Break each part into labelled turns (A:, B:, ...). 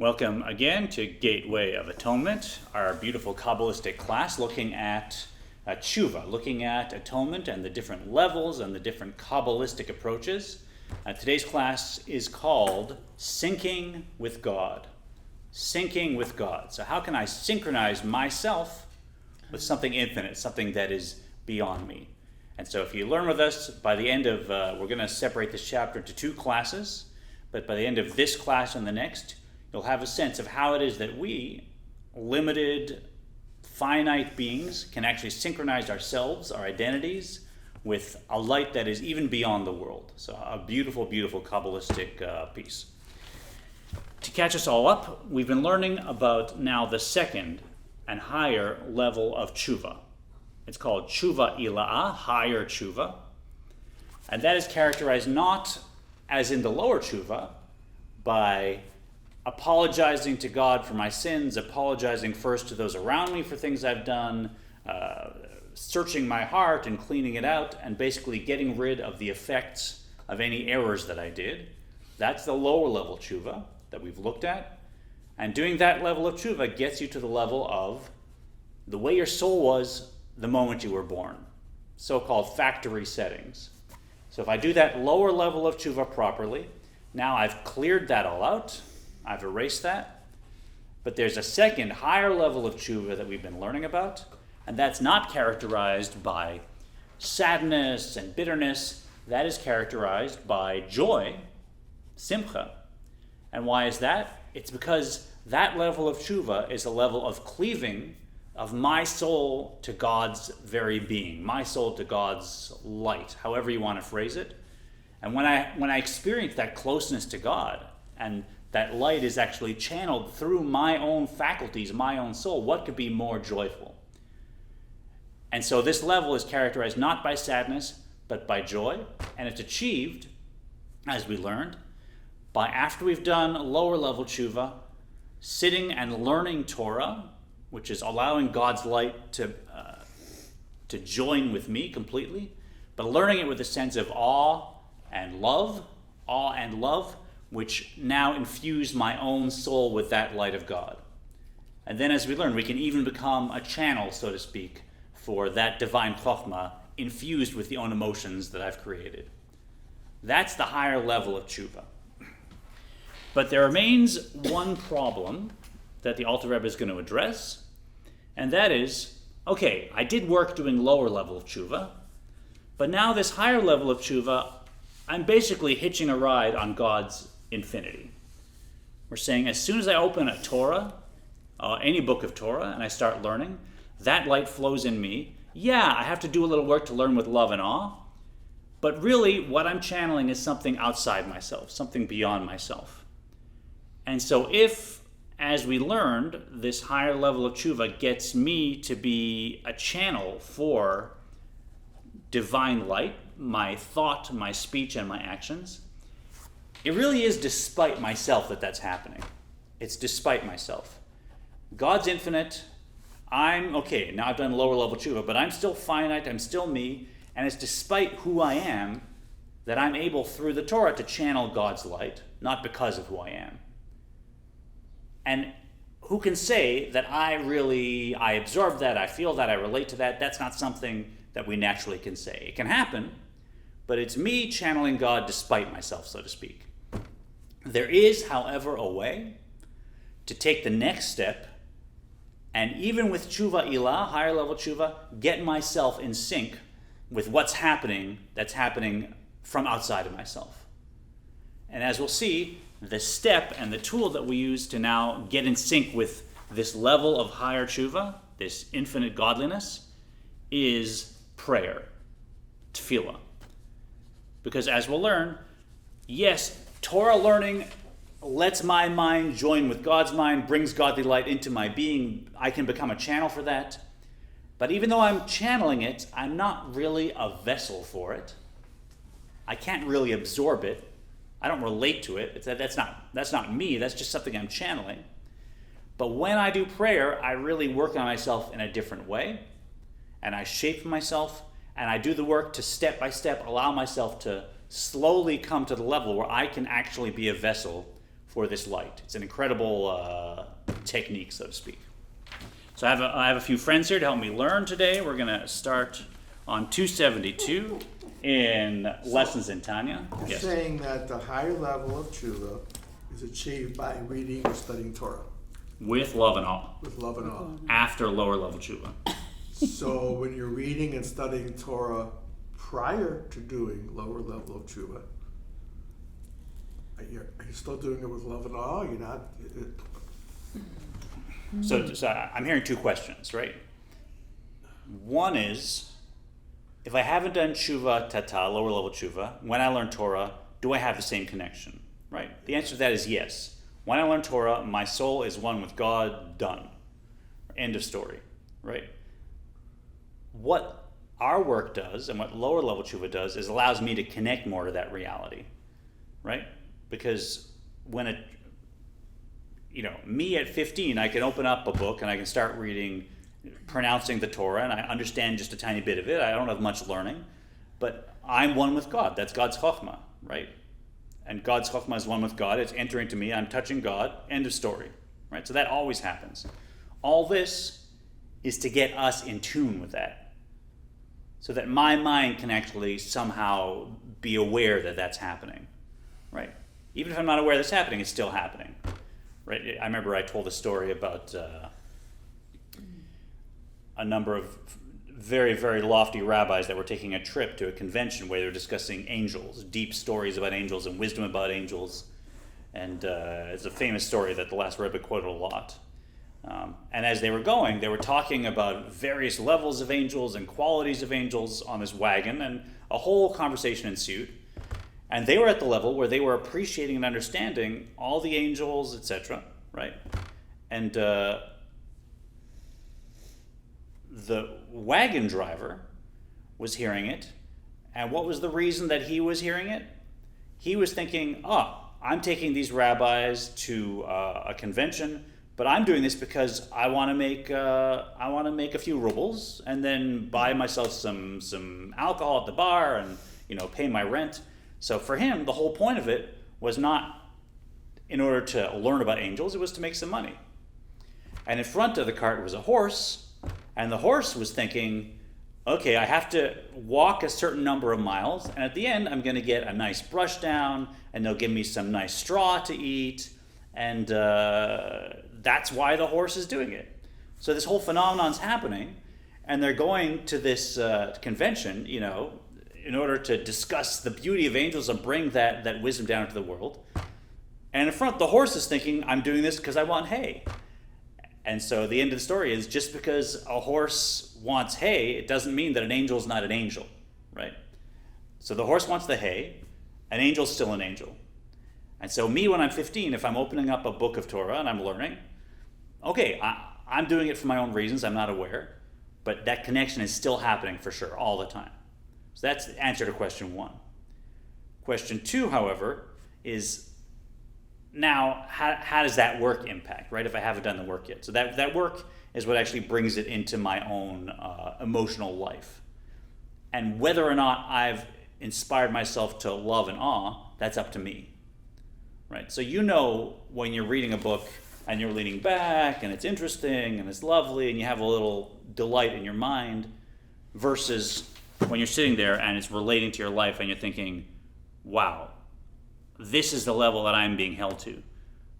A: Welcome again to Gateway of Atonement, our beautiful Kabbalistic class looking at tshuva, looking at atonement and the different levels and the different Kabbalistic approaches. Today's class is called Synching with God. Syncing with God. So how can I synchronize myself with something infinite, something that is beyond me? And so if you learn with us, by the end of, we're going to separate this chapter into two classes, but by the end of this class and the next, you'll have a sense of how it is that we, limited, finite beings, can actually synchronize ourselves, our identities, with a light that is even beyond the world. So a beautiful, beautiful Kabbalistic piece. To catch us all up, we've been learning about now the second and higher level of tshuva. It's called tshuva ila'ah, higher tshuva. And that is characterized not, as in the lower tshuva, by apologizing to God for my sins, apologizing first to those around me for things I've done, searching my heart and cleaning it out, and basically getting rid of the effects of any errors that I did. That's the lower level tshuva that we've looked at. And doing that level of tshuva gets you to the level of the way your soul was the moment you were born, so-called factory settings. So if I do that lower level of tshuva properly, now I've cleared that all out, I've erased that, but there's a second, higher level of tshuva that we've been learning about, and that's not characterized by sadness and bitterness. That is characterized by joy, simcha. And why is that? It's because that level of tshuva is a level of cleaving of my soul to God's very being, my soul to God's light, however you want to phrase it. And when I experience that closeness to God, and that light is actually channeled through my own faculties, my own soul, what could be more joyful? And so this level is characterized not by sadness, but by joy. And it's achieved, as we learned, by after we've done lower level tshuva, sitting and learning Torah, which is allowing God's light to join with me completely, but learning it with a sense of awe and love, which now infuse my own soul with that light of God. And then as we learn, we can even become a channel, so to speak, for that divine chokhmah infused with the own emotions that I've created. That's the higher level of tshuva. But there remains one problem that the Alter Rebbe is going to address, and that is, okay, I did work doing lower level of tshuva, but now this higher level of tshuva, I'm basically hitching a ride on God's infinity. We're saying as soon as I open a Torah, any book of Torah, and I start learning, that light flows in me. Yeah, I have to do a little work to learn with love and awe, but really what I'm channeling is something outside myself, something beyond myself. And so if, as we learned, this higher level of tshuva gets me to be a channel for divine light, my thought, my speech, and my actions, it really is despite myself that that's happening. It's despite myself. God's infinite. I'm okay, now I've done lower level tshuva, but I'm still finite, I'm still me, and it's despite who I am that I'm able through the Torah to channel God's light, not because of who I am. And who can say that I absorb that, I feel that, I relate to that? That's not something that we naturally can say. It can happen, but it's me channeling God despite myself, so to speak. There is, however, a way to take the next step and even with tshuva ilah, higher level tshuva, get myself in sync with what's happening, that's happening from outside of myself. And as we'll see, the step and the tool that we use to now get in sync with this level of higher tshuva, this infinite godliness, is prayer, tefillah. Because as we'll learn, yes, Torah learning lets my mind join with God's mind, brings godly light into my being. I can become a channel for that. But even though I'm channeling it, I'm not really a vessel for it. I can't really absorb it. I don't relate to it. That's not me. That's just something I'm channeling. But when I do prayer, I really work on myself in a different way. And I shape myself. And I do the work to step by step allow myself to slowly come to the level where I can actually be a vessel for this light. It's an incredible technique, so to speak. So I have a few friends here to help me learn today. We're going to start on 272 in Lessons in Tanya.
B: You're saying that the higher level of tshuva is achieved by reading or studying Torah.
A: With love and awe.
B: With love and awe.
A: After lower level tshuva.
B: So when you're reading and studying Torah prior to doing lower level of tshuva, are you still doing it with love and awe? You're not...
A: So I'm hearing two questions, right? One is, if I haven't done tshuva tata, lower level tshuva, when I learn Torah, do I have the same connection, right? The answer to that is yes. When I learn Torah, my soul is one with God, done. End of story, right? What our work does and what lower level tshuva does is allows me to connect more to that reality, right? Because when me at 15, I can open up a book and I can start reading, pronouncing the Torah, and I understand just a tiny bit of it. I don't have much learning, but I'm one with God. That's God's chokhmah, right? And God's chokhmah is one with God. It's entering to me. I'm touching God. End of story, right? So that always happens. All this is to get us in tune with that, so that my mind can actually somehow be aware that that's happening, right? Even if I'm not aware that's happening, it's still happening. Right, I remember I told a story about a number of very, very lofty rabbis that were taking a trip to a convention where they were discussing angels, deep stories about angels and wisdom about angels. And it's a famous story that the last Rabbi quoted a lot. And as they were going, they were talking about various levels of angels and qualities of angels on this wagon, and a whole conversation ensued. And they were at the level where they were appreciating and understanding all the angels, etc., right? And the wagon driver was hearing it. And what was the reason that he was hearing it? He was thinking, I'm taking these rabbis to a convention, but I'm doing this because I want to make a few rubles and then buy myself some alcohol at the bar and pay my rent. So for him, the whole point of it was not in order to learn about angels, it was to make some money. And in front of the cart was a horse, and the horse was thinking, okay, I have to walk a certain number of miles, and at the end I'm going to get a nice brush down, and they'll give me some nice straw to eat, and that's why the horse is doing it. So this whole phenomenon's happening, and they're going to this convention, in order to discuss the beauty of angels and bring that wisdom down into the world. And in front, the horse is thinking, I'm doing this because I want hay. And so the end of the story is, just because a horse wants hay, it doesn't mean that an angel is not an angel, right? So the horse wants the hay, an angel's still an angel. And so me, when I'm 15, if I'm opening up a book of Torah and I'm learning, okay, I'm doing it for my own reasons, I'm not aware, but that connection is still happening for sure, all the time. So that's the answer to question one. Question two, however, is now how does that work impact, right, if I haven't done the work yet? So that work is what actually brings it into my own emotional life. And whether or not I've inspired myself to love and awe, that's up to me, right? So when you're reading a book and you're leaning back and it's interesting and it's lovely and you have a little delight in your mind, versus when you're sitting there and it's relating to your life and you're thinking, wow, this is the level that I'm being held to.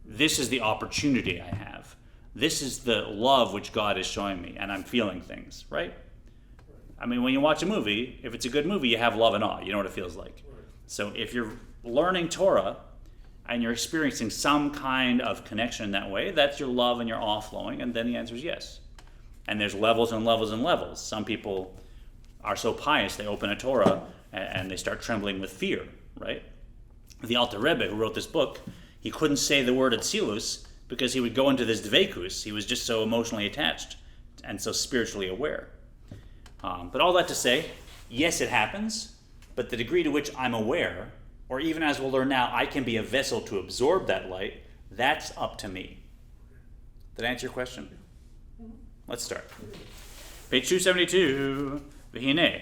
A: This is the opportunity I have. This is the love which God is showing me, and I'm feeling things, right? I mean, when you watch a movie, if it's a good movie, you have love and awe. You know what it feels like. So if you're learning Torah and you're experiencing some kind of connection in that way, that's your love and your awe flowing, and then the answer is yes. And there's levels and levels and levels. Some people are so pious, they open a Torah and they start trembling with fear, right? The Alter Rebbe, who wrote this book, he couldn't say the word Atzilus because he would go into this dveikus. He was just so emotionally attached and so spiritually aware. But all that to say, yes, it happens, but the degree to which I'm aware, or even as we'll learn now, I can be a vessel to absorb that light, that's up to me. Did I answer your question? Let's start. Page 272. V'hinei,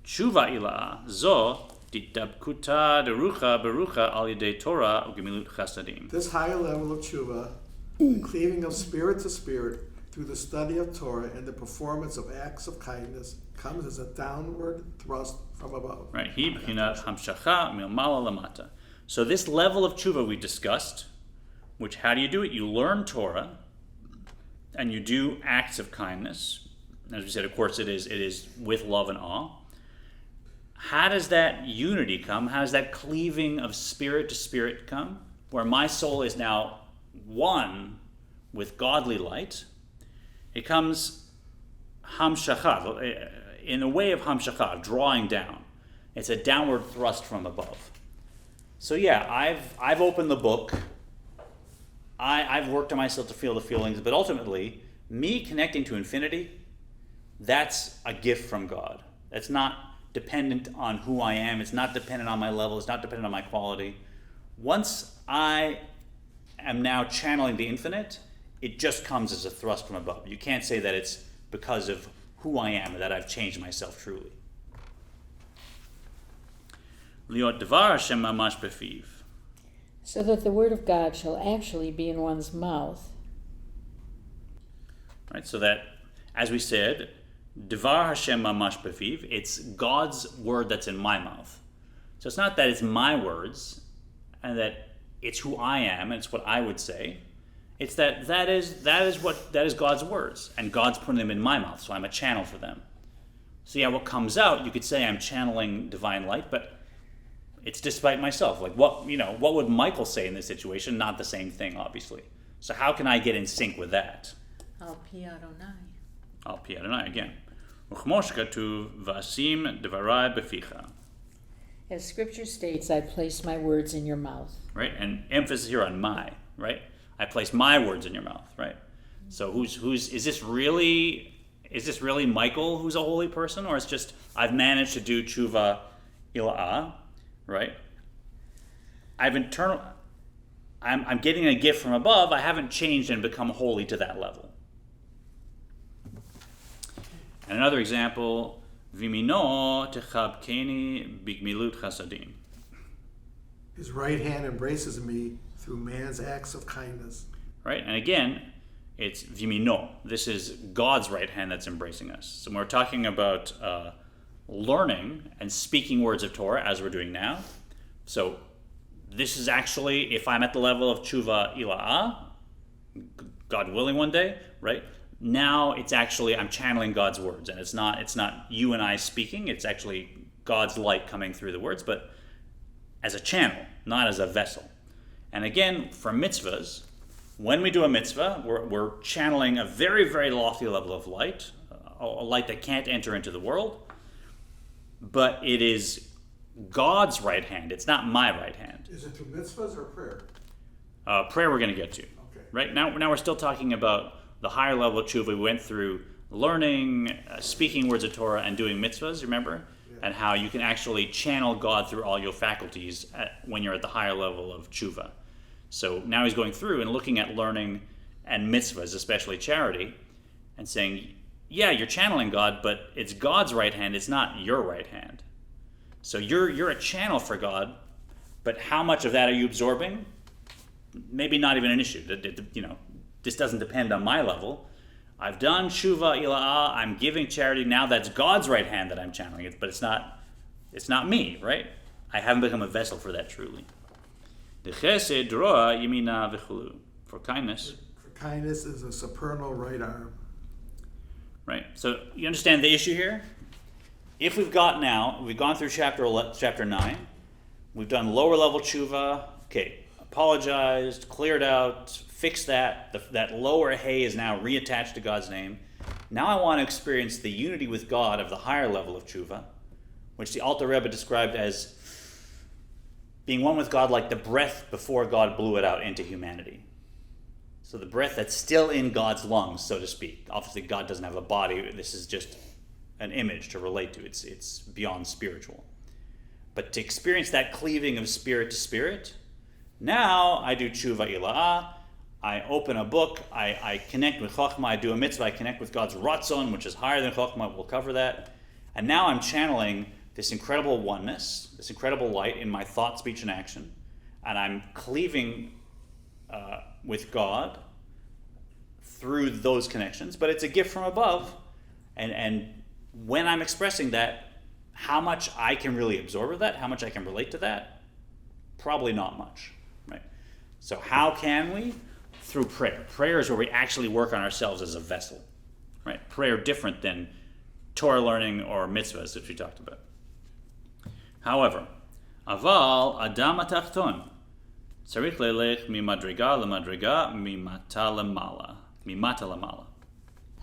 A: tshuva ilah, zo Ditdabkuta derucha berucha al yedei Torah ugemilut chasadim.
B: This higher level of tshuva, the cleaving of spirit to spirit through the study of Torah and the performance of acts of kindness, comes as a downward thrust from above.
A: Right. Hi b'chinat hamshacha milmala lamata. So this level of tshuva we discussed, which how do you do it? You learn Torah, and you do acts of kindness. As we said, of course, it is with love and awe. How does that unity come? How does that cleaving of spirit to spirit come? Where my soul is now one with godly light. It comes hamshacha, in a way of hamshacha, drawing down. It's a downward thrust from above. So yeah, I've opened the book. I've worked on myself to feel the feelings, but ultimately, me connecting to infinity, that's a gift from God. That's not dependent on who I am. It's not dependent on my level. It's not dependent on my quality. Once I am now channeling the infinite, it just comes as a thrust from above. You can't say that it's because of who I am, that I've changed myself truly. Liot devar Hashem mamash befiv.
C: So that the word of God shall actually be in one's mouth.
A: Right, so that, as we said, devar Hashem mamash befiv, it's God's word that's in my mouth. So it's not that it's my words, and that it's who I am, and it's what I would say. It's that is God's words, and God's putting them in my mouth, so I'm a channel for them. So yeah, what comes out, you could say I'm channeling divine light, but it's despite myself. Like what would Michael say in this situation? Not the same thing, obviously. So how can I get in sync with that?
C: Al pi Adonai.
A: Al pi Adonai again. Uchmosh katuv v'asim devarai beficha.
C: As Scripture states, I place my words in your mouth.
A: Right, and emphasis here on my. Right, I place my words in your mouth. Right. So who's is this really Michael who's a holy person, or it's just I've managed to do tshuva ila'ah? Right? I'm getting a gift from above. I haven't changed and become holy to that level. And another example, Vimino techabkeni bigmilut chasadim.
B: His right hand embraces me through man's acts of kindness.
A: Right? And again, it's vimino. This is God's right hand that's embracing us. So when we're talking about learning and speaking words of Torah, as we're doing now. So this is actually, if I'm at the level of tshuva ila'ah, God willing one day, right? Now it's actually, I'm channeling God's words, and it's not you and I speaking, it's actually God's light coming through the words, but as a channel, not as a vessel. And again, for mitzvahs, when we do a mitzvah, we're channeling a very, very lofty level of light, a light that can't enter into the world, but it is God's right hand. It's not my right hand.
B: Is it through mitzvahs or prayer?
A: Prayer we're going to get to.
B: Okay.
A: Right? Now we're still talking about the higher level of tshuva. We went through learning, speaking words of Torah, and doing mitzvahs, remember? Yeah. And how you can actually channel God through all your faculties when you're at the higher level of tshuva. So now he's going through and looking at learning and mitzvahs, especially charity, and saying, yeah, you're channeling God, but it's God's right hand, it's not your right hand. So you're a channel for God, but how much of that are you absorbing? Maybe not even an issue. This doesn't depend on my level. I've done shuva ila'ah, I'm giving charity, now that's God's right hand that I'm channeling it, but it's not me, right? I haven't become a vessel for that truly. For kindness.
B: For kindness is a supernal right arm.
A: Right. So you understand the issue here? If we've gone through chapter 9, we've done lower level tshuva, okay, apologized, cleared out, fixed that. That lower hay is now reattached to God's name. Now I want to experience the unity with God of the higher level of tshuva, which the Alter Rebbe described as being one with God like the breath before God blew it out into humanity. So the breath that's still in God's lungs, so to speak. Obviously, God doesn't have a body. This is just an image to relate to. It's beyond spiritual. But to experience that cleaving of spirit to spirit, now I do tshuva ila'ah. I open a book. I connect with Chokhmah. I do a mitzvah. I connect with God's ratzon, which is higher than Chokhmah. We'll cover that. And now I'm channeling this incredible oneness, this incredible light in my thought, speech, and action, and I'm cleaving with God through those connections, but it's a gift from above, and when I'm expressing that, how much I can really absorb of that, how much I can relate to that, probably not much, right? So how can we? Through prayer. Prayer is where we actually work on ourselves as a vessel, right? Prayer different than Torah learning or mitzvahs, which we talked about. However, aval adam atachton tzarich lelech mimadriga lemadriga mimata lemala.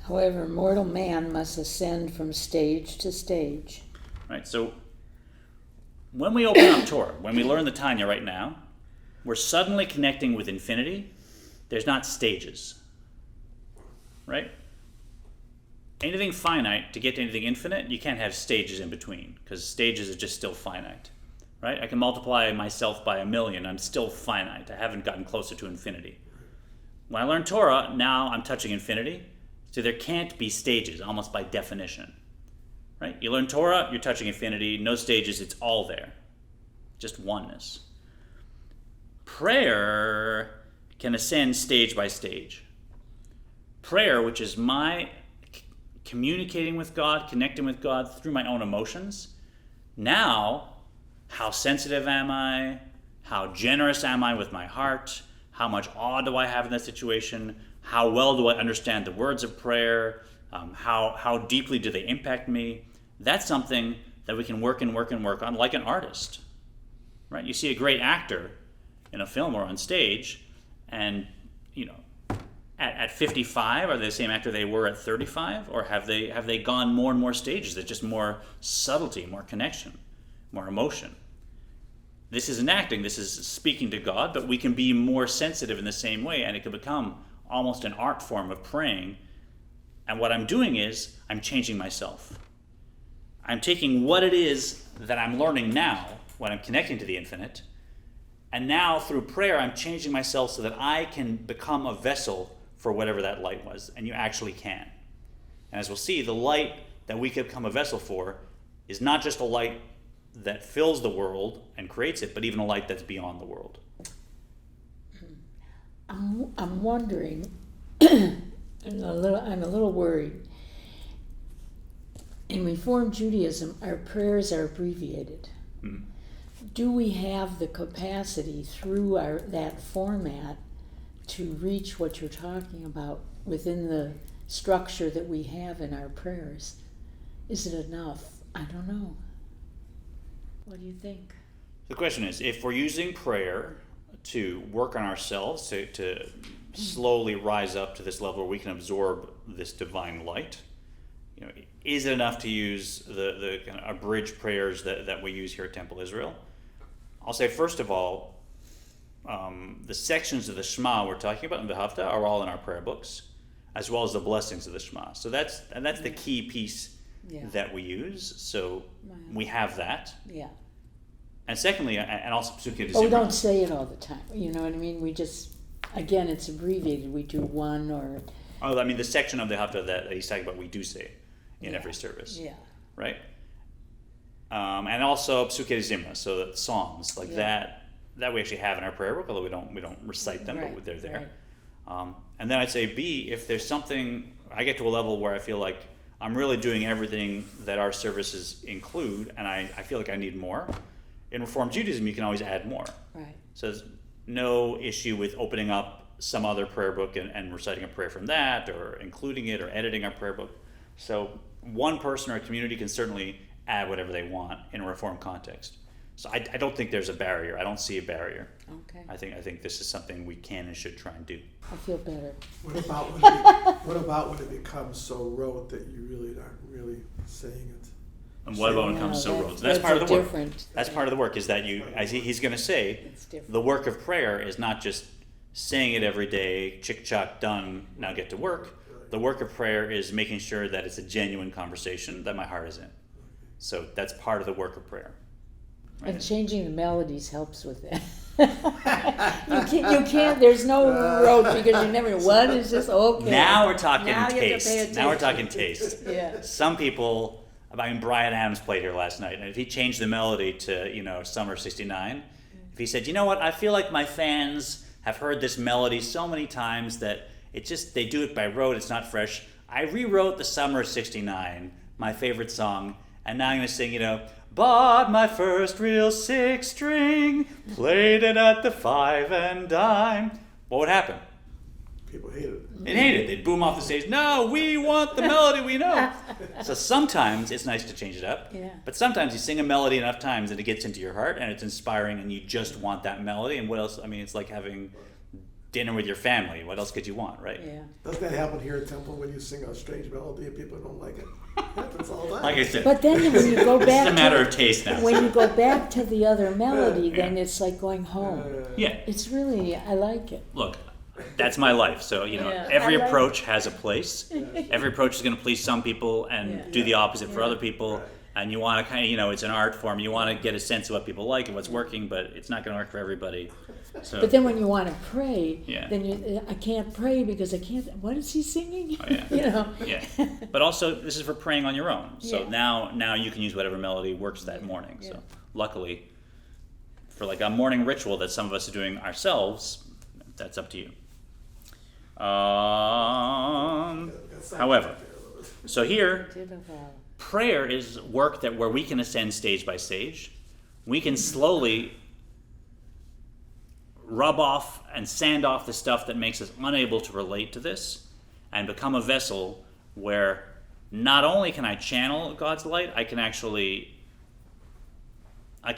C: However, mortal man must ascend from stage to stage.
A: Right, so when we open up Torah, when we learn the Tanya right now, we're suddenly connecting with infinity. There's not stages, right? Anything finite, to get to anything infinite, you can't have stages in between, because stages are just still finite, right? I can multiply myself by 1,000,000, I'm still finite. I haven't gotten closer to infinity. When I learn Torah, now I'm touching infinity, so there can't be stages, almost by definition, right? You learn Torah, you're touching infinity, no stages, it's all there, just oneness. Prayer can ascend stage by stage. Prayer, which is my communicating with God, connecting with God through my own emotions. Now, how sensitive am I? How generous am I with my heart? How much awe do I have in that situation? How well do I understand the words of prayer? How deeply do they impact me? That's something that we can work on like an artist, right? You see a great actor in a film or on stage, and at 55, are they the same actor they were at 35, or have they gone more and more stages? There's just more subtlety, more connection, more emotion. This isn't acting, this is speaking to God, but we can be more sensitive in the same way, and it can become almost an art form of praying. And what I'm doing is I'm changing myself. I'm taking what it is that I'm learning now when I'm connecting to the infinite, and now through prayer I'm changing myself so that I can become a vessel for whatever that light was, and you actually can. And as we'll see, the light that we can become a vessel for is not just a light that fills the world and creates it, but even a light that's beyond the world.
C: I'm wondering, I'm a little worried. In Reform Judaism, our prayers are abbreviated. Do we have the capacity through that format to reach what you're talking about within the structure that we have in our prayers? Is it enough? I don't know. What do you think?
A: The question is, if we're using prayer to work on ourselves, to slowly rise up to this level where we can absorb this divine light, is it enough to use the kind of abridged prayers that we use here at Temple Israel? I'll say, first of all, the sections of the Shema we're talking about in V'ahavta are all in our prayer books, as well as the blessings of the Shema. So that's the key piece that we use. So we have that.
C: Yeah.
A: And secondly, and also Psukim.
C: But we don't say it all the time. You know what I mean? We just, again, it's abbreviated. We do one or...
A: Oh, I mean, the section of the V'ahavta that he's talking about, we do say in every service.
C: Yeah.
A: Right? And also Psukim Zimra, so the Psalms, like that we actually have in our prayer book, although we don't recite them, but they're there. Right. And then I'd say B, if there's something, I get to a level where I feel like I'm really doing everything that our services include, and I feel like I need more. In Reform Judaism, you can always add more.
C: Right.
A: So there's no issue with opening up some other prayer book and reciting a prayer from that, or including it, or editing our prayer book. So one person or a community can certainly add whatever they want in a Reform context. So I don't think there's a barrier. I don't see a barrier.
C: Okay.
A: I think this is something we can and should try and do.
C: I feel better.
B: What about when it becomes so rote that you really aren't really saying it?
A: And what about when it comes so rote? So that's part of the work. That's part of the work, is that he's going to say, the work of prayer is not just saying it every day, chick-chock, done, now get to work. The work of prayer is making sure that it's a genuine conversation that my heart is in. So that's part of the work of prayer. Right?
C: And changing the melodies helps with that. you can't, there's no rote, because you never know, what is this? Okay.
A: Now we're talking
C: now
A: taste. Now we're talking taste.
C: Yeah.
A: Some people Brian Adams played here last night, and if he changed the melody to, Summer 69, if he said, you know what, I feel like my fans have heard this melody so many times that they do it by rote, it's not fresh. I rewrote the Summer 69, my favorite song, and now I'm going to sing, bought my first real 6-string, played it at the 5 and dime. What would happen?
B: People hate it.
A: They hate it. They'd boom off the stage. No, we want the melody we know. So sometimes it's nice to change it up.
C: Yeah.
A: But sometimes you sing a melody enough times that it gets into your heart and it's inspiring and you just want that melody. And what else? I mean, it's like having dinner with your family. What else could you want, right?
C: Yeah.
B: Doesn't that happen here at Temple when you sing a strange melody and people don't like it? It happens all the time.
A: Like I said,
C: But then when you go back
A: it's a matter of taste now.
C: when you go back to the other melody, then it's like going home.
A: Yeah.
C: It's really, I like it.
A: Look, that's my life. So,
C: Yeah,
A: every
C: I like
A: approach has a place. Every approach is going to please some people and
C: Yeah.
A: do the opposite for
C: Yeah.
A: other people. And you want to kind of, it's an art form. You want to get a sense of what people like and what's working, but it's not going to work for everybody. So,
C: But then when you want to pray,
A: Yeah.
C: then I can't pray because I can't. What is he singing?
A: Oh, yeah.
C: Yeah.
A: But also, this is for praying on your own. So
C: Yeah.
A: now you can use whatever melody works that morning.
C: Yeah.
A: So luckily, for like a morning ritual that some of us are doing ourselves, that's up to you. However, so here, prayer is work where we can ascend stage by stage. We can slowly rub off and sand off the stuff that makes us unable to relate to this and become a vessel where not only can I channel God's light, I can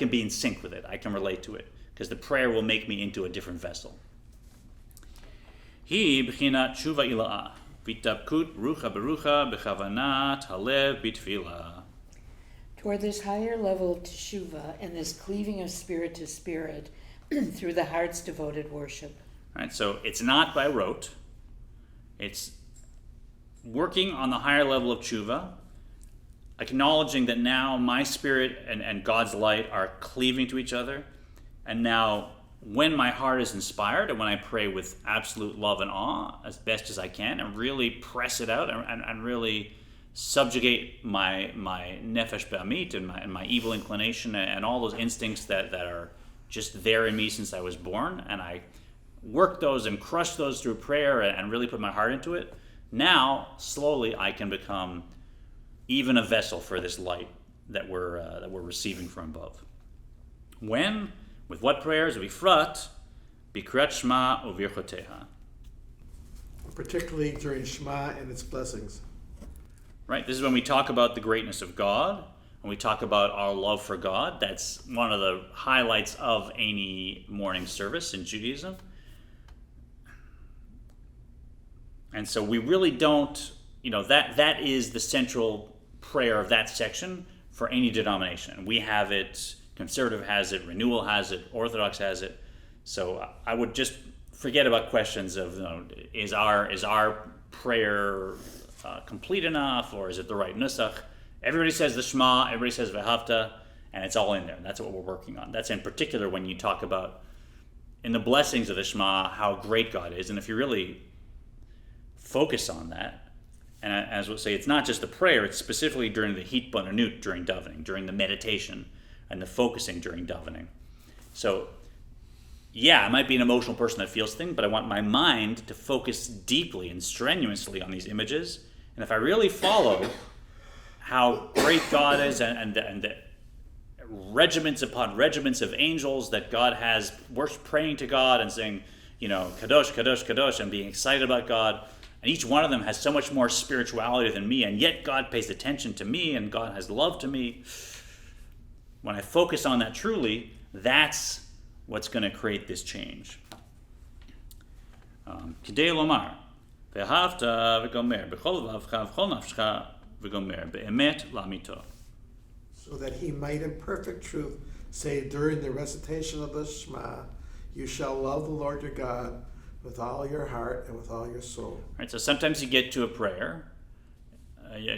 A: be in sync with it. I can relate to it because the prayer will make me into a different vessel. Hi b'chinat tshuva ila'ah, v'tabkut rucha berucha b'chavanat halev b'tfilah.
C: Toward this higher level of teshuva and this cleaving of spirit to spirit through the heart's devoted worship.
A: Right, so it's not by rote. It's working on the higher level of tshuva, acknowledging that now my spirit and God's light are cleaving to each other, and now when my heart is inspired and when I pray with absolute love and awe as best as I can and really press it out and really subjugate my nefesh ba'amit and my evil inclination and all those instincts that are just there in me since I was born, and I work those and crush those through prayer and really put my heart into it, now slowly I can become even a vessel for this light that we're receiving from above. When? With what prayers? Bifrat, bikrat Shema uvirchoteha.
B: Particularly during Shema and its blessings.
A: Right, this is when we talk about the greatness of God, when we talk about our love for God. That's one of the highlights of any morning service in Judaism. And so we really don't, that is the central prayer of that section for any denomination. We have it, Conservative has it, Renewal has it, Orthodox has it. So I would just forget about questions of, is our prayer complete enough, or is it the right nusach? Everybody says the Shema, everybody says V'ahavta, and it's all in there. That's what we're working on. That's in particular when you talk about, in the blessings of the Shema, how great God is. And if you really focus on that, and as we'll say, it's not just the prayer, it's specifically during the hitbonenut, during davening, during the meditation, and the focusing during davening. So, yeah, I might be an emotional person that feels things, but I want my mind to focus deeply and strenuously on these images. And if I really follow how great God is and the regiments upon regiments of angels that God has, we're praying to God and saying, Kadosh, Kadosh, Kadosh, and being excited about God. And each one of them has so much more spirituality than me, and yet God pays attention to me and God has love to me. When I focus on that truly, that's what's going to create this change. Kidei lomar, ve'ahavta v'gomer, b'chol v'avcha v'chol nafshcha v'gomer, be'emet lamito.
B: So that he might in perfect truth say during the recitation of the Shema, you shall love the Lord your God with all your heart and with all your soul.
A: Right, so sometimes you get to a prayer,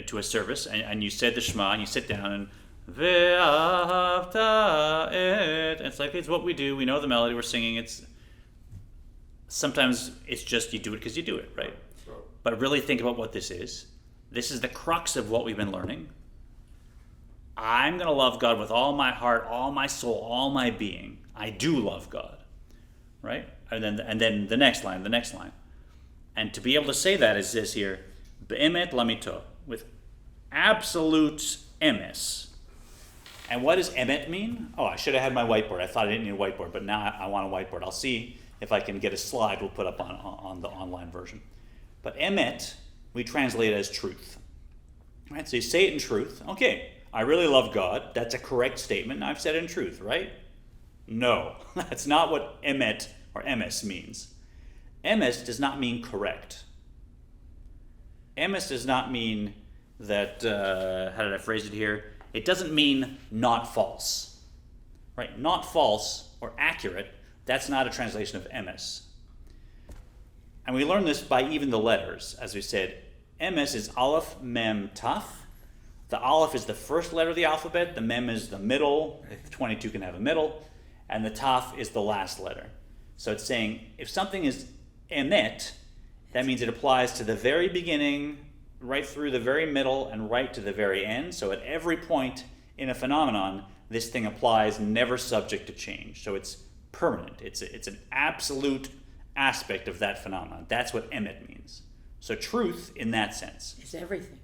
A: to a service, and you said the Shema, and you sit down and ve'ahavta et. It's like, it's what we do. We know the melody. We're singing. Sometimes it's just you do it because you do it, right? But really think about what this is. This is the crux of what we've been learning. I'm going to love God with all my heart, all my soul, all my being. I do love God, right? And then the next line. And to be able to say that is this here, be'emet lamito, with absolute emes. And what does emet mean? Oh, I should have had my whiteboard. I thought I didn't need a whiteboard, but now I want a whiteboard. I'll see if I can get a slide we'll put up on the online version. But emet, we translate it as truth. Right? So you say it in truth. Okay, I really love God. That's a correct statement. I've said it in truth, right? No, that's not what emet or emes means. Emes does not mean correct. Emes does not mean that, how did I phrase it here? It doesn't mean not false, right? Not false or accurate, that's not a translation of emes. And we learn this by even the letters. As we said, emes is aleph, mem, taf. The aleph is the first letter of the alphabet, the mem is the middle, if 22 can have a middle, and the taf is the last letter. So it's saying, if something is emet, that means it applies to the very beginning, right through the very middle, and right to the very end. So at every point in a phenomenon, this thing applies, never subject to change. So it's permanent. It's an absolute aspect of that phenomenon. That's what emet means. So truth, in that sense,
C: It's everything.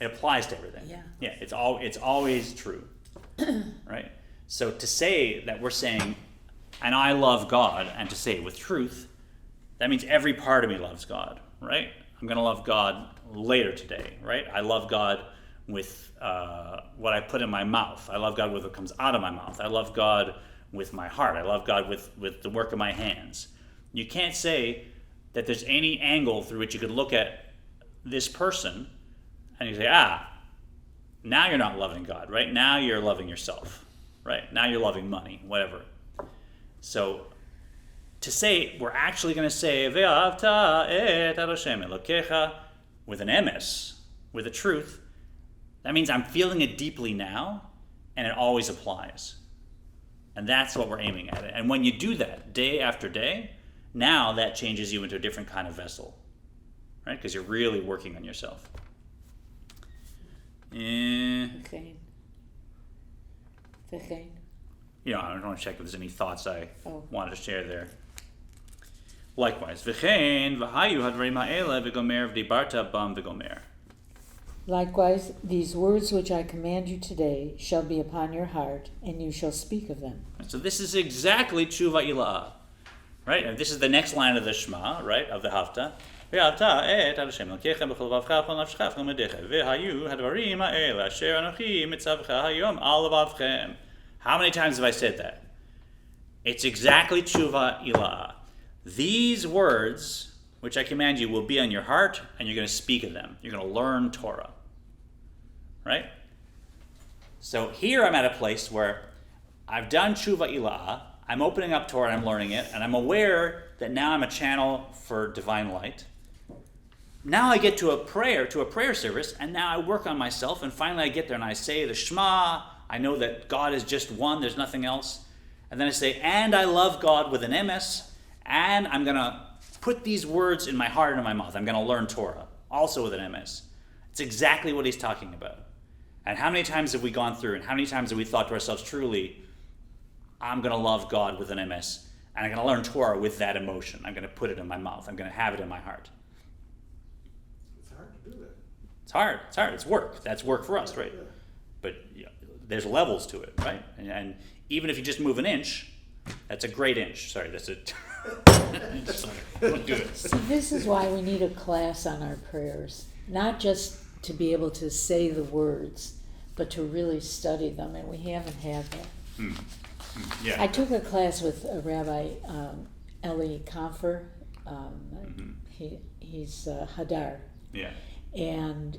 A: it applies to everything.
C: Yeah.
A: It's always true, right? So to say that we're saying, and I love God, and to say it with truth, that means every part of me loves God, right? I'm going to love God later today, right? I love God with what I put in my mouth. I love God with what comes out of my mouth. I love God with my heart. I love God with the work of my hands. You can't say that there's any angle through which you could look at this person and you say, now you're not loving God, right? Now you're loving yourself, right? Now you're loving money, whatever. So to say, we're actually going to say, Ve'avta et Hashem Elokecha, with an emes, with a truth, that means I'm feeling it deeply now, and it always applies. And that's what we're aiming at. And when you do that day after day, now that changes you into a different kind of vessel, right? Because you're really working on yourself.
C: V'chein.
A: I don't want to check if there's any thoughts I
C: Oh.
A: wanted to share there. Likewise, v'chein v'hayu hadvarim ha'ele v'gomer v'dibarta bam v'gomer.
C: Likewise, these words which I command you today shall be upon your heart, and you shall speak of them.
A: So this is exactly tshuva ila'ah, right? And this is the next line of the Shema, right, of the Hafta. Ve'avta et Hashem Elokecha b'chol vavcha v'chol nafshecha v'chol medecha ve'hayu hadvarim ha'ele asher anochi mitzavcha hayom al levavchem. How many times have I said that? It's exactly tshuva ila'ah. These words, which I command you, will be on your heart, and you're going to speak of them. You're going to learn Torah. Right? So here I'm at a place where I've done tshuva ila'ah, I'm opening up Torah and I'm learning it, and I'm aware that now I'm a channel for divine light. Now I get to a prayer service, and now I work on myself, and finally I get there and I say the Shema. I know that God is just one, there's nothing else. And then I say, and I love God with an emes, and I'm going to put these words in my heart and in my mouth. I'm going to learn Torah, also with an emes. It's exactly what he's talking about. And how many times have we gone through, and how many times have we thought to ourselves, truly, I'm going to love God with an emes, and I'm going to learn Torah with that emotion. I'm going to put it in my mouth. I'm going to have it in my heart.
B: It's hard to do that.
A: It's hard. It's work. That's work for us, right?
B: Yeah.
A: But there's levels to it, right? And even if you just move an inch, that's a great inch. Sorry, that's a... Sorry, don't do it.
C: See, this is why we need a class on our prayers. Not just to be able to say the words, but to really study them, and we haven't had that.
A: Yeah.
C: I took a class with Rabbi Eli Kamfer. He's Hadar.
A: Yeah.
C: And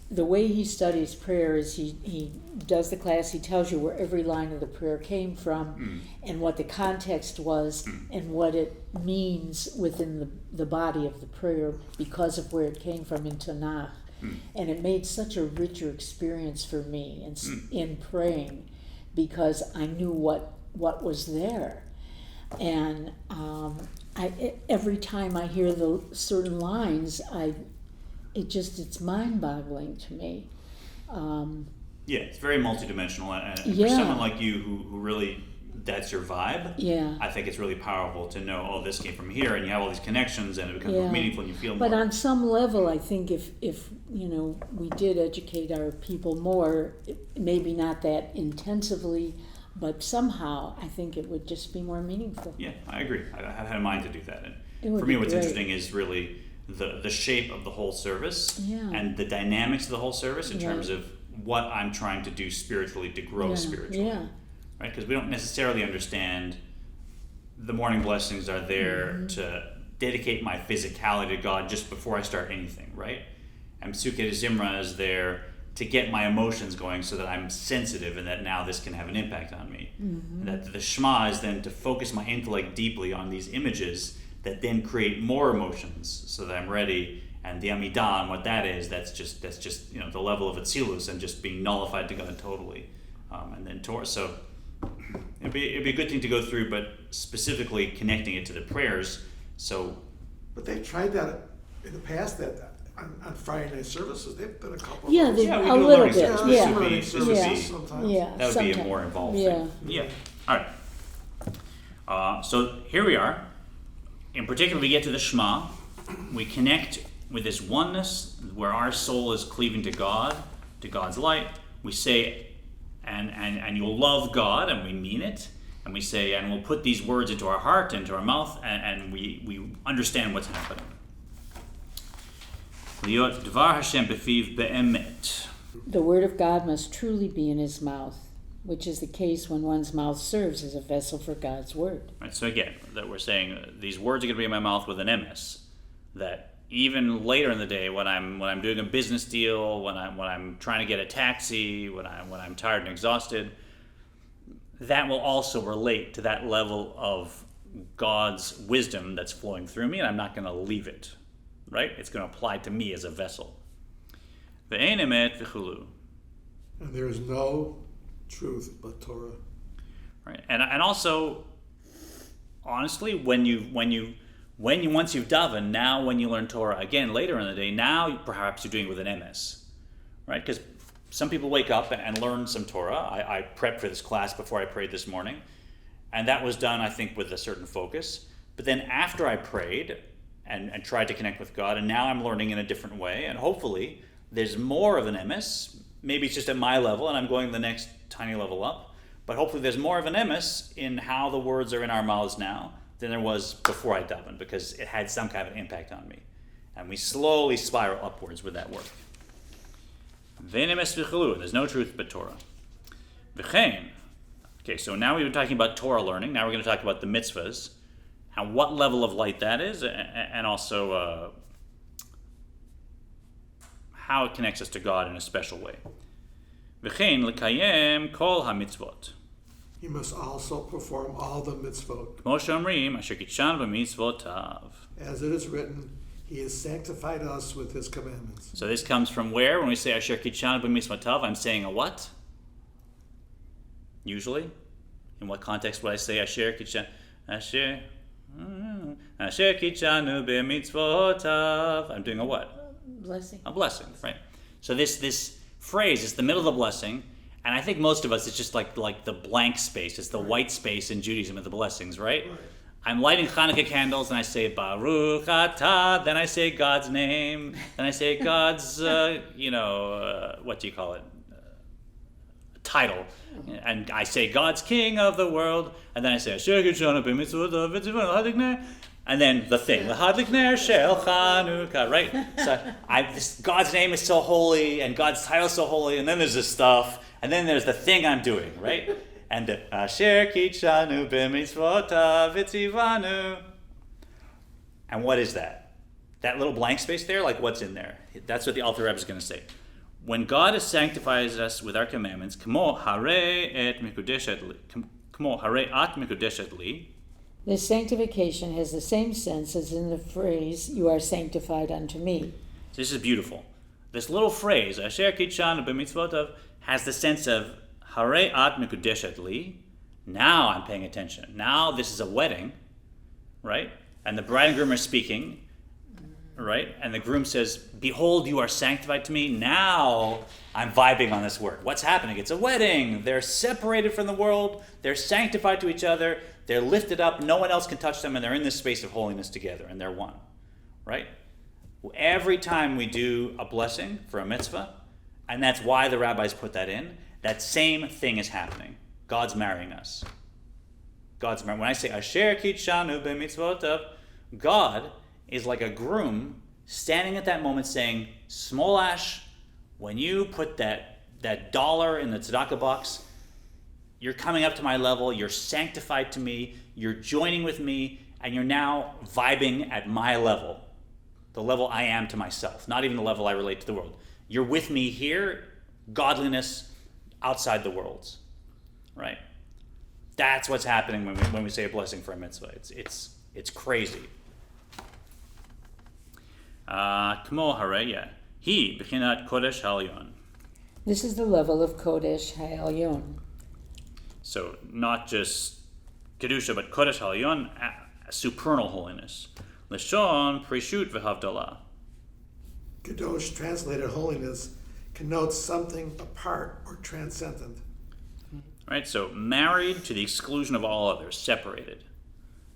C: the way he studies prayer is he does the class, he tells you where every line of the prayer came from and what the context was and what it means within the body of the prayer because of where it came from in Tanakh. And it made such a richer experience for me in praying because I knew what was there. And every time I hear the certain lines, it's mind-boggling to me.
A: Yeah, it's very multidimensional, and
C: Yeah.
A: for someone like you who really, that's your vibe,
C: Yeah.
A: I think it's really powerful to know, oh, this came from here, and you have all these connections, and it becomes
C: Yeah.
A: more meaningful, and you feel
C: But
A: more.
C: on some level, I think if we did educate our people more, maybe not that intensively, but somehow I think it would just be more meaningful.
A: Yeah, I agree. I've had in mind to do that. And
C: It would
A: for me,
C: be
A: what's
C: great.
A: interesting is really the shape of the whole service
C: Yeah.
A: and the dynamics of the whole service in
C: Right.
A: terms of what I'm trying to do spiritually to grow spiritually.
C: Yeah.
A: Right? Because we don't necessarily understand the morning blessings are there to dedicate my physicality to God just before I start anything, right? And Psuke Zimra is there to get my emotions going so that I'm sensitive and that now this can have an impact on me. And that the Shema is then to focus my intellect deeply on these images that then create more emotions so that I'm ready. And the Amidah, and what that is, that's just the level of Atzilus and just being nullified to God totally. And then Torah. So it'd be a good thing to go through, but specifically connecting it to the prayers. So
B: But they tried that in the past, that on Friday night services, they've done a couple.
C: Yeah,
B: of
C: they-
B: those.
A: yeah, we
C: a
A: do a
C: little
A: learning
C: bit,
A: service.
C: yeah.
A: This would be
C: Yeah.
B: Sometimes.
C: Yeah.
A: that would be a
C: sometime.
A: more involved
C: Yeah.
A: thing. Yeah. All right. So here we are. In particular, we get to the Shema. We connect with this oneness where our soul is cleaving to God, to God's light. We say, and you'll love God, and we mean it. And we say, and we'll put these words into our heart, into our mouth, and we understand what's happening. Liot Dvar Hashem befiv be'emet.
C: The word of God must truly be in his mouth, which is the case when one's mouth serves as a vessel for God's word.
A: Right, so again, that we're saying these words are going to be in my mouth with an MS. That even later in the day, when I'm doing a business deal, when I'm trying to get a taxi, when I'm tired and exhausted, that will also relate to that level of God's wisdom that's flowing through me, and I'm not going to leave it. Right? It's going to apply to me as a vessel. Ve'ein emet v'chulu.
B: And there is no truth but Torah.
A: Right, and also, honestly, once you've davened, now when you learn Torah again later in the day, now perhaps you're doing it with an MS, right? Because some people wake up and learn some Torah. I prepped for this class before I prayed this morning, and that was done, I think, with a certain focus. But then after I prayed and tried to connect with God, and now I'm learning in a different way, and hopefully there's more of an MS. Maybe it's just at my level, and I'm going the next tiny level up. But hopefully there's more of an MS in how the words are in our mouths now than there was before I davened, because it had some kind of impact on me. And we slowly spiral upwards with that work. Ve'ein emet v'chulu, there's no truth but Torah. V'chein. Okay, so now we were talking about Torah learning. Now we're going to talk about the mitzvahs and what level of light that is, and also how it connects us to God in a special way. V'chein l'kayem kol hamitzvot.
B: He must also perform all the mitzvot.
A: Kmo she'omrim, asher kitshanu b'mitzvotav.
B: As it is written, he has sanctified us with his commandments.
A: So this comes from where? When we say asher kitshanu b'mitzvotav, I'm saying a what? Usually? In what context would I say asher kitshanu? Asher kitshanu b'mitzvotav. I'm doing a what?
C: Blessing.
A: A blessing, right? So this phrase is the middle of the blessing, and I think most of us, it's just like the blank space. It's the white space in Judaism of the blessings, right? I'm lighting Hanukkah candles, and I say Baruch Atah, then I say God's name, then I say God's, what do you call it? Title. And I say God's King of the world, and then I say Asher kitshanu b'mitzvotav v'tzivanu l'hadlik. And then the thing, the Hadlik Ner Shel Chanukah, right? So God's name is so holy, and God's title is so holy, and then there's this stuff, and then there's the thing I'm doing, right? And Asher kitshanu b'mitzvotav v'tzivanu. And what is that? That little blank space there, like what's in there? That's what the Alter Rebbe is going to say. When God sanctifies us with our commandments, Kmo harei at mikudeshet li.
C: This sanctification has the same sense as in the phrase, you are sanctified unto me.
A: This is beautiful. This little phrase, Asher kitshanu b'mitzvotav, has the sense of harei at mikudeshet li. Now I'm paying attention. Now this is a wedding, right? And the bride and groom are speaking, right? And the groom says, behold, you are sanctified to me. Now I'm vibing on this word. What's happening? It's a wedding. They're separated from the world. They're sanctified to each other. They're lifted up. No one else can touch them. And they're in this space of holiness together. And they're one, right? Every time we do a blessing for a mitzvah, and that's why the rabbis put that in, that same thing is happening. God's marrying us. God's marrying. When I say, Asher kitshanu b'mitzvotav, God is like a groom standing at that moment saying, Smolash, when you put that dollar in the tzedakah box, you're coming up to my level, you're sanctified to me, you're joining with me, and you're now vibing at my level, the level I am to myself, not even the level I relate to the world. You're with me here, godliness outside the worlds, right? That's what's happening when we say a blessing for a mitzvah. It's crazy. Kmo haraya. He b'chinat kodesh ha'elyon.
C: This is the level of Kodesh Ha'elyon.
A: So not just kedusha, but kodesh ha'elyon, supernal holiness. Lishon prishut v'havdalah.
B: Kadosh, translated holiness, connotes something apart or transcendent.
A: Right, so married to the exclusion of all others, separated.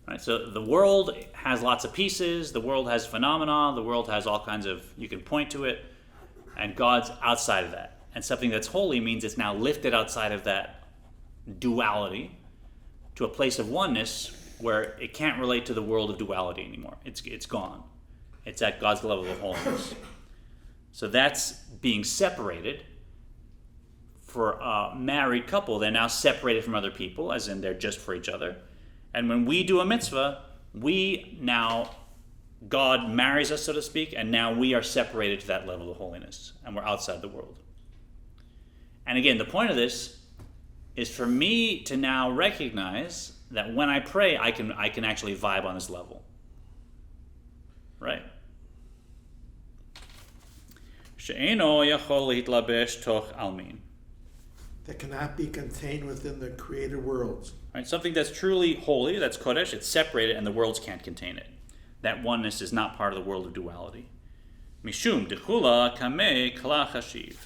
A: Right, so the world has lots of pieces, the world has phenomena, the world has all kinds of, you can point to it, and God's outside of that. And something that's holy means it's now lifted outside of that duality to a place of oneness where it can't relate to the world of duality anymore. It's gone. It's at God's level of holiness. So that's being separated. For a married couple, they're now separated from other people, as in they're just for each other. And when we do a mitzvah, God marries us, so to speak, and now we are separated to that level of holiness, and we're outside the world. And again, the point of this is for me to now recognize that when I pray, I can actually vibe on this level. Right? She'eno yachol hitlabesh toch almin.
B: That cannot be contained within the created worlds.
A: Right? Something that's truly holy, that's kodesh, it's separated and the worlds can't contain it. That oneness is not part of the world of duality. Mishum dechula kameh kala chashiv.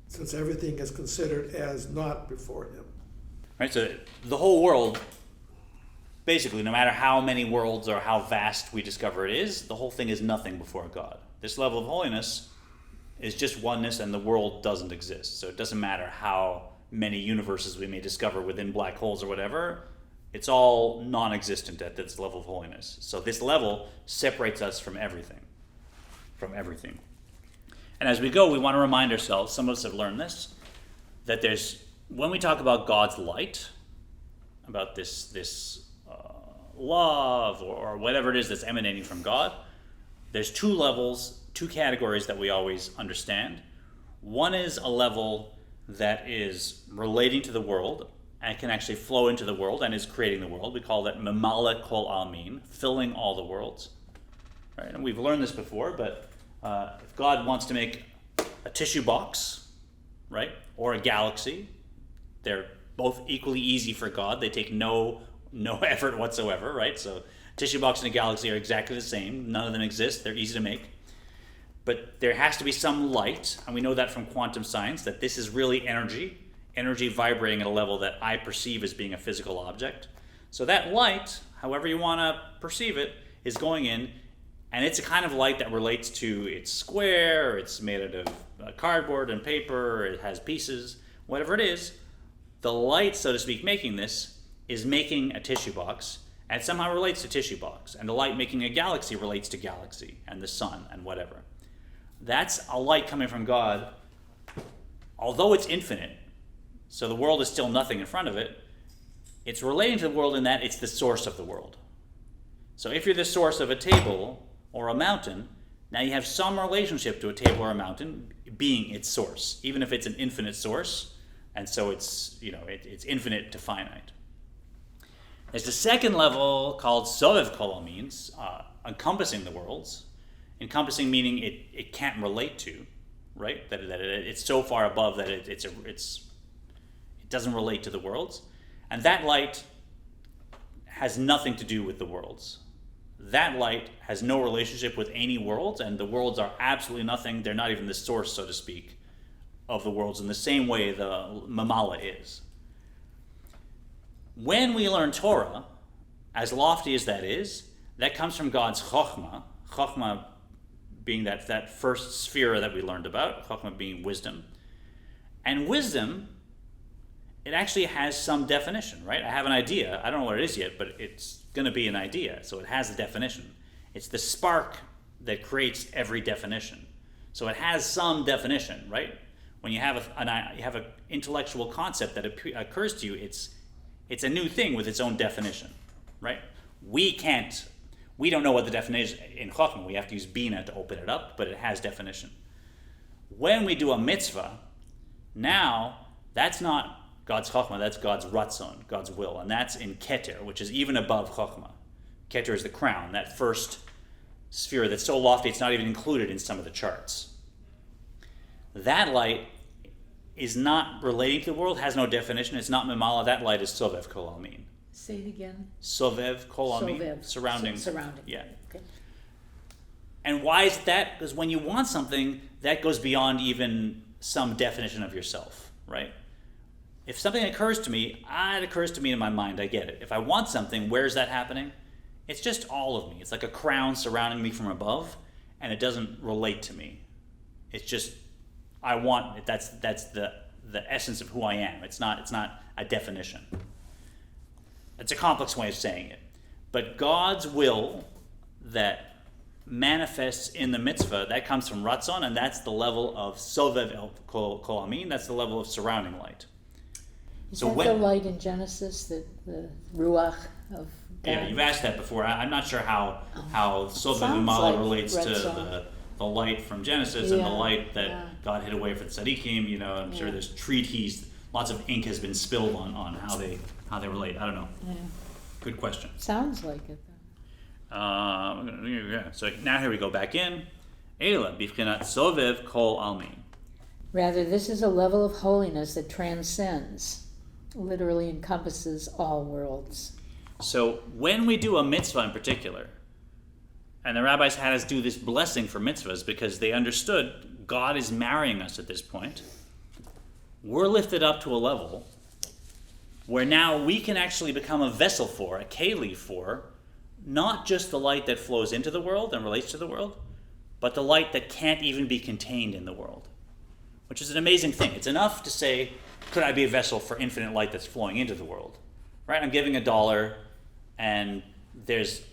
B: Since everything is considered as naught before him.
A: Right, so the whole world, basically, no matter how many worlds or how vast we discover it is, the whole thing is nothing before God. This level of holiness is just oneness and the world doesn't exist. So it doesn't matter how many universes we may discover within black holes or whatever, it's all non-existent at this level of holiness. So this level separates us from everything. And as we go, we want to remind ourselves, some of us have learned this, that when we talk about God's light, about this love or whatever it is that's emanating from God, there's two levels, two categories that we always understand. One is a level that is relating to the world and can actually flow into the world and is creating the world. We call that memale kol almin, filling all the worlds. Right? And we've learned this before, but if God wants to make a tissue box, right, or a galaxy, they're both equally easy for God. They take no effort whatsoever, right? So tissue box and a galaxy are exactly the same. None of them exist. They're easy to make. But there has to be some light, and we know that from quantum science, that this is really energy vibrating at a level that I perceive as being a physical object. So that light, however you want to perceive it, is going in, and it's a kind of light that relates to, it's square, it's made out of cardboard and paper, it has pieces, whatever it is. The light, so to speak, making this is making a tissue box, and it somehow relates to tissue box. And the light making a galaxy relates to galaxy and the sun and whatever. That's a light coming from God, although it's infinite, so the world is still nothing in front of it. It's relating to the world in that it's the source of the world. So if you're the source of a table or a mountain, now you have some relationship to a table or a mountain being its source, even if it's an infinite source, and so it's infinite to finite. There's the second level called Sovev Kol Almin, encompassing the worlds. Encompassing meaning it can't relate to, right? That it's so far above that it doesn't relate to the worlds, and that light has nothing to do with the worlds. that light has no relationship with any worlds, and the worlds are absolutely nothing. They're not even the source, so to speak, of the worlds in the same way the Mamala is. When we learn Torah, as lofty as that is, that comes from God's Chokhmah being that first sphere that we learned about, Chokhmah being wisdom. And wisdom, it actually has some definition, right? I have an idea. I don't know what it is yet, but it's going to be an idea, so it has a definition. It's the spark that creates every definition. So it has some definition, right? When you have an intellectual concept that occurs to you, it's a new thing with its own definition, right? We don't know what the definition is in Chokhmah. We have to use Bina to open it up, but it has definition. When we do a mitzvah, now that's not God's Chokhmah, that's God's Ratzon, God's will, and that's in Keter, which is even above Chokhmah. Keter is the crown, that first sphere that's so lofty it's not even included in some of the charts. That light is not relating to the world, has no definition, it's not Mimala, that light is Sovev Kol Almin.
C: Say it again.
A: Sovev Kol Almin,
C: Sovev.
A: surrounding.
C: Surrounding.
A: Yeah.
C: Okay.
A: And why is that? Because when you want something, that goes beyond even some definition of yourself, right? If something occurs to me, it occurs to me in my mind, I get it. If I want something, where's that happening? It's just all of me. It's like a crown surrounding me from above, and it doesn't relate to me. It's just, I want it. That's the essence of who I am. It's not a definition. It's a complex way of saying it. But God's will that manifests in the mitzvah, that comes from Ratzon, and that's the level of Sovev Kol Amin, that's the level of surrounding light.
C: Is that the light in Genesis, the Ruach of God?
A: Yeah, you've asked that before. I'm not sure how Sovev Mimala
C: like
A: relates
C: red
A: to the light from Genesis and the light that God hid away for the tzaddikim. I'm sure there's treatises, lots of ink has been spilled on how they relate. I don't know.
C: Yeah.
A: Good question.
C: Sounds like it, though.
A: So now here we go back in. Eila bifchinat Sovev Kol Almin.
C: Rather, this is a level of holiness that transcends, literally encompasses all worlds.
A: So when we do a mitzvah in particular, and the rabbis had us do this blessing for mitzvahs because they understood God is marrying us at this point, we're lifted up to a level where now we can actually become a vessel for, a keli for, not just the light that flows into the world and relates to the world, but the light that can't even be contained in the world, which is an amazing thing. It's enough to say, could I be a vessel for infinite light that's flowing into the world? Right? I'm giving $1, and there's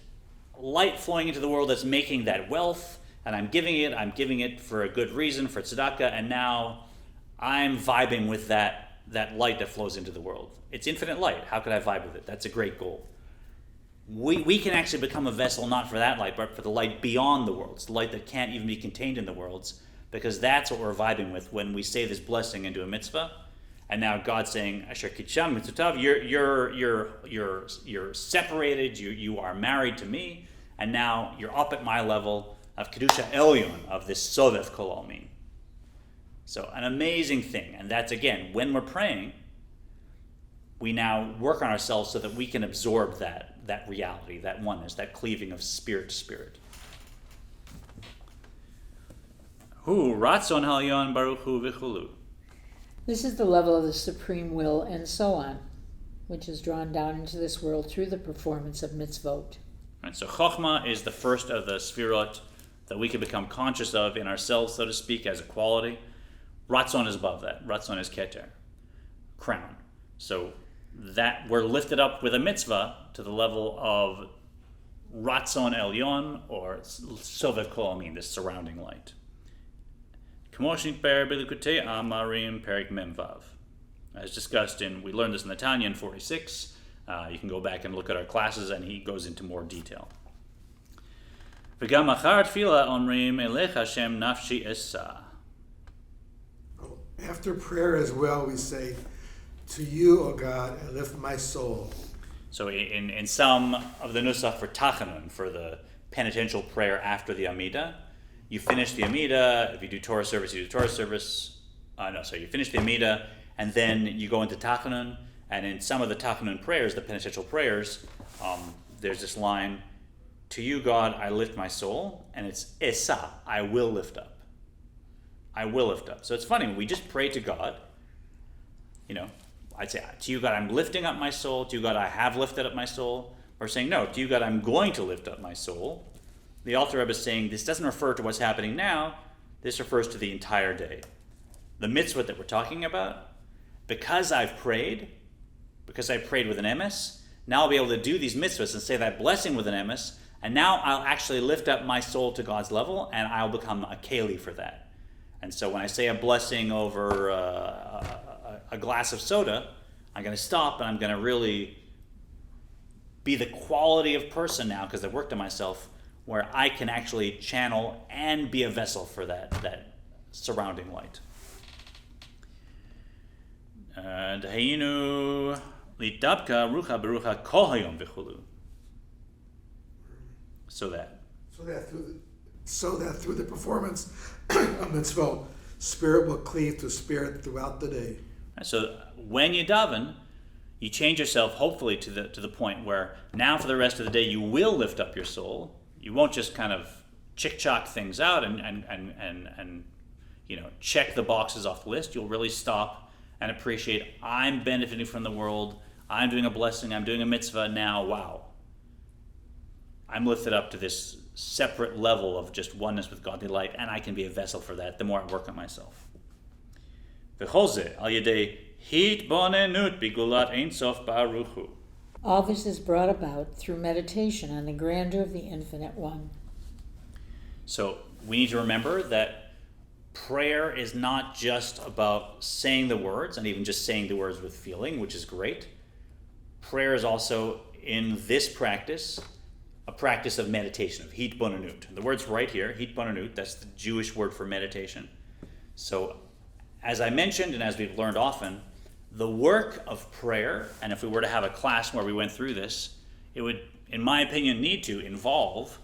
A: light flowing into the world that's making that wealth, and I'm giving it for a good reason, for tzedakah, and now I'm vibing with that light that flows into the world. It's infinite light. How could I vibe with it? That's a great goal. We can actually become a vessel not for that light, but for the light beyond the worlds, the light that can't even be contained in the worlds, because that's what we're vibing with when we say this blessing into a mitzvah. And now God's saying, Asher Kitsham Mitzvotav, you're separated, you are married to me, and now you're up at my level of Kedusha Elyon, of this Sovev Kol Almin. So an amazing thing. And that's, again, when we're praying, we now work on ourselves so that we can absorb that reality, that oneness, that cleaving of spirit to spirit. Hu Ratzon Halyon Baruch Hu V'chulu.
C: This is the level of the supreme will, and so on, which is drawn down into this world through the performance of mitzvot.
A: Right, so Chokhmah is the first of the sfirot that we can become conscious of in ourselves, so to speak, as a quality. Ratzon is above that. Ratzon is Keter, crown. So that we're lifted up with a mitzvah to the level of Ratzon Elyon, or Sovev Kol Amin, this surrounding light. As discussed we learned this in the Tanya in 46. You can go back and look at our classes, and he goes into more detail.
B: After prayer as well, we say, to you, O God, I lift my soul.
A: So in some of the nusach for Tachanun, for the penitential prayer after the Amidah, you finish the Amidah. If you do Torah service, you do Torah service. You finish the Amidah, and then you go into Tachanun. And in some of the Tachanun prayers, the penitential prayers, there's this line, to you, God, I lift my soul, and it's esa, I will lift up. I will lift up. So it's funny, when we just pray to God, I'd say, to you, God, I'm lifting up my soul. To you, God, I have lifted up my soul. Or saying, no, to you, God, I'm going to lift up my soul. The Alter Rebbe is saying this doesn't refer to what's happening now. This refers to the entire day. The mitzvah that we're talking about, because I've prayed, because I prayed with an emes, now I'll be able to do these mitzvahs and say that blessing with an emes, and now I'll actually lift up my soul to God's level, and I'll become a keli for that. And so when I say a blessing over a glass of soda, I'm going to stop and I'm going to really be the quality of person now, because I've worked on myself, where I can actually channel and be a vessel for that surrounding light. Dehayinu litapka rucha berucha kol hayom v'chulu. So that
B: through the performance of mitzvot, spirit will cleave to spirit throughout the day.
A: So when you daven, you change yourself hopefully to the point where now for the rest of the day you will lift up your soul. You won't just kind of chick-chock things out and check the boxes off the list. You'll really stop and appreciate, I'm benefiting from the world, I'm doing a blessing, I'm doing a mitzvah now, wow. I'm lifted up to this separate level of just oneness with godly light, and I can be a vessel for that the more I work on myself. All
C: this is brought about through meditation on the grandeur of the Infinite One.
A: So we need to remember that prayer is not just about saying the words, and even just saying the words with feeling, which is great. Prayer is also, in this practice, a practice of meditation, of hitbonenut. The word's right here, hitbonenut, that's the Jewish word for meditation. So, as I mentioned, and as we've learned often, the work of prayer, and if we were to have a class where we went through this, it would, in my opinion, need to involve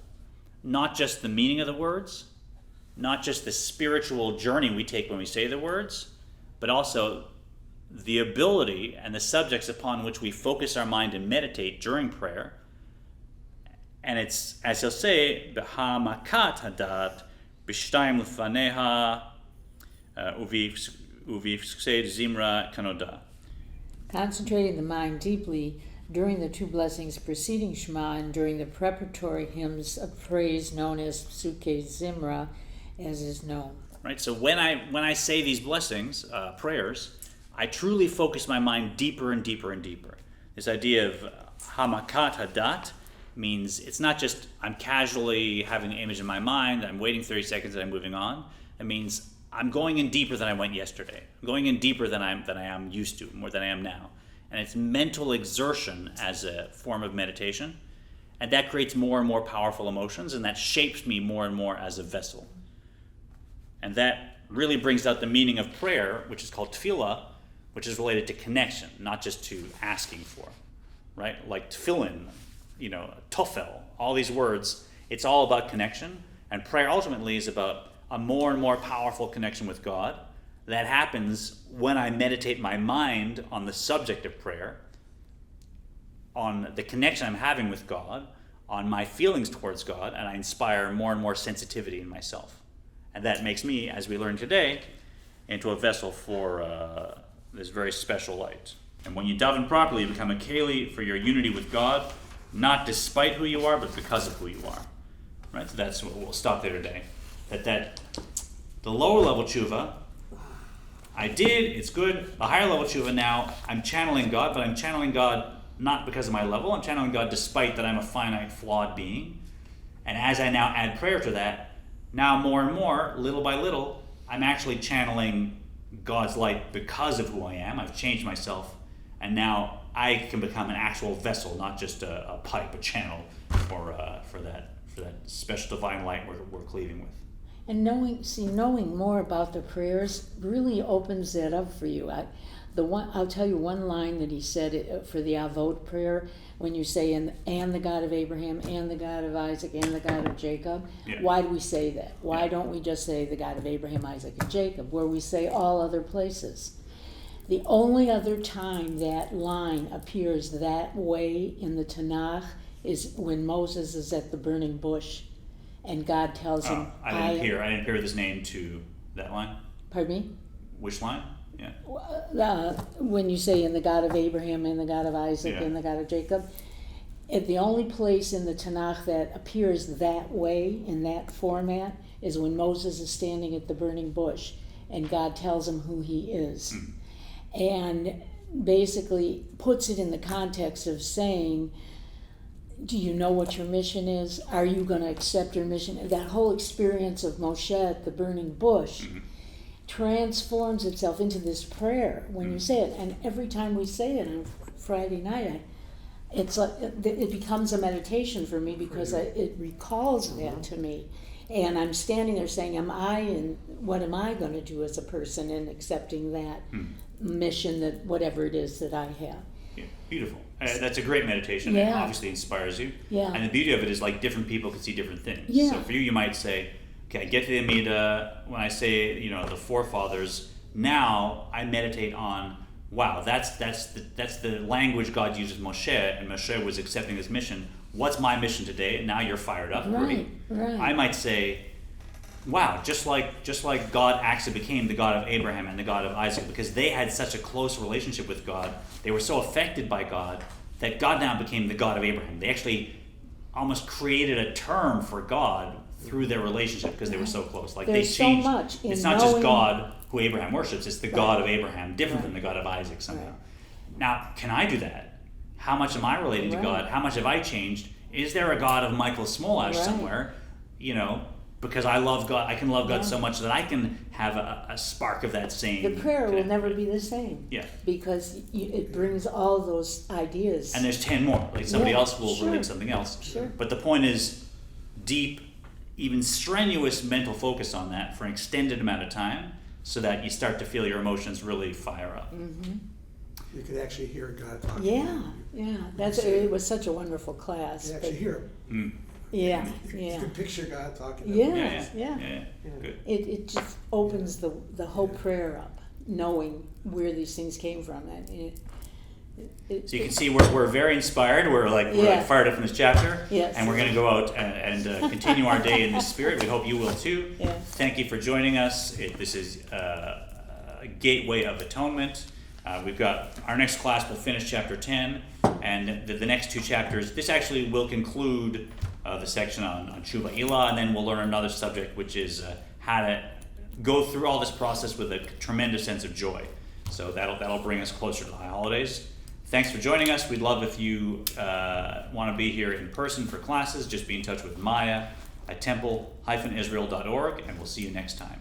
A: not just the meaning of the words, not just the spiritual journey we take when we say the words, but also the ability and the subjects upon which we focus our mind and meditate during prayer. And it's, as he'll say, b'ha'makat hadat, b'shtayim lefaneha, uvivsed zimra kanoda.
C: Concentrating the mind deeply during the two blessings preceding Shema and during the preparatory hymns of praise known as Psuke Zimra, as is known.
A: Right. So when I say these blessings, prayers, I truly focus my mind deeper and deeper and deeper. This idea of hamakat hadat means it's not just I'm casually having an image in my mind, I'm waiting 30 seconds and I'm moving on. It means I'm going in deeper than I went yesterday. I'm going in deeper than I am used to, more than I am now. And it's mental exertion as a form of meditation. And that creates more and more powerful emotions, and that shapes me more and more as a vessel. And that really brings out the meaning of prayer, which is called tefillah, which is related to connection, not just to asking for, right? Like tefillin, tofel, all these words, it's all about connection. And prayer ultimately is about a more and more powerful connection with God that happens when I meditate my mind on the subject of prayer, on the connection I'm having with God, on my feelings towards God, and I inspire more and more sensitivity in myself. And that makes me, as we learned today, into a vessel for this very special light. And when you daven properly, you become a keli for your unity with God, not despite who you are, but because of who you are. Right? So that's what we'll stop there today. That the lower level tshuva, I did, it's good. The higher level tshuva now, I'm channeling God, but I'm channeling God not because of my level. I'm channeling God despite that I'm a finite, flawed being. And as I now add prayer to that, now more and more, little by little, I'm actually channeling God's light because of who I am. I've changed myself, and now I can become an actual vessel, not just a pipe, a channel for that special divine light we're cleaving with.
C: And knowing more about the prayers really opens that up for you. I'll tell you one line that he said for the Avot prayer, when you say, and the God of Abraham, and the God of Isaac, and the God of Jacob. Yeah. Why do we say that? Why don't we just say the God of Abraham, Isaac, and Jacob, where we say all other places? The only other time that line appears that way in the Tanakh is when Moses is at the burning bush and God tells him,
A: I didn't pair this name to that line.
C: Pardon me?
A: Which line? Yeah.
C: When you say in the God of Abraham and the God of Isaac and the God of Jacob, the only place in the Tanakh that appears that way, in that format, is when Moses is standing at the burning bush and God tells him who he is. And basically puts it in the context of saying, do you know what your mission is? Are you going to accept your mission? That whole experience of Moshe at the burning bush transforms itself into this prayer when you say it. And every time we say it on Friday night, it's like it becomes a meditation for me because it recalls that to me. And I'm standing there saying, what am I going to do as a person in accepting that mission, that whatever it is that I have?
A: Yeah, beautiful. That's a great meditation.
C: Yeah.
A: It obviously inspires you.
C: Yeah.
A: And the beauty of it is, like, different people can see different things.
C: Yeah.
A: So for you might say, okay, I get to the Amida, when I say, the forefathers, now I meditate on, wow, that's the language God uses Moshe, and Moshe was accepting his mission. What's my mission today? And now you're fired up.
C: Right.
A: I might say, wow, just like God actually became the God of Abraham and the God of Isaac, because they had such a close relationship with God, they were so affected by God, that God now became the God of Abraham. They actually almost created a term for God through their relationship because they were so close. Like
C: There's
A: they changed.
C: so much in
A: it's not just
C: knowing-
A: God who Abraham worships, it's the God of Abraham, different than the God of Isaac somehow.
C: Right.
A: Now, can I do that? How much am I relating to
C: Right.
A: God? How much have I changed? Is there a God of Michael Smolash
C: Right.
A: somewhere? Because I love God, I can love God so much that I can have a spark of that same.
C: The prayer will
A: connection.
C: never be the same.
A: Yeah.
C: Because it brings all those ideas.
A: And there's 10 more. Like somebody
C: Yeah,
A: else will
C: sure.
A: relate something else.
C: Sure.
A: But the point is deep, even strenuous mental focus on that for an extended amount of time, so that you start to feel your emotions really fire up.
B: You could actually hear God talking.
C: Yeah. It was such a wonderful class.
B: You actually hear him.
C: Yeah.
B: You can picture God talking to
C: Yeah.
B: him.
A: Yeah. Good.
C: It just opens the whole prayer up, knowing where these things came from.
A: So you can see we're very inspired. We're like fired up from this chapter,
C: Yes.
A: and we're going to go out and continue our day in this spirit. We hope you will too.
C: Yeah.
A: Thank you for joining us. This is a gateway of atonement. We've got our next class. Will finish chapter 10, and the next two chapters. This actually will conclude the section on Tshuva Ilah, and then we'll learn another subject, which is how to go through all this process with a tremendous sense of joy. So that'll bring us closer to the holidays. Thanks for joining us. We'd love if you want to be here in person for classes. Just be in touch with Maya at temple-israel.org, and we'll see you next time.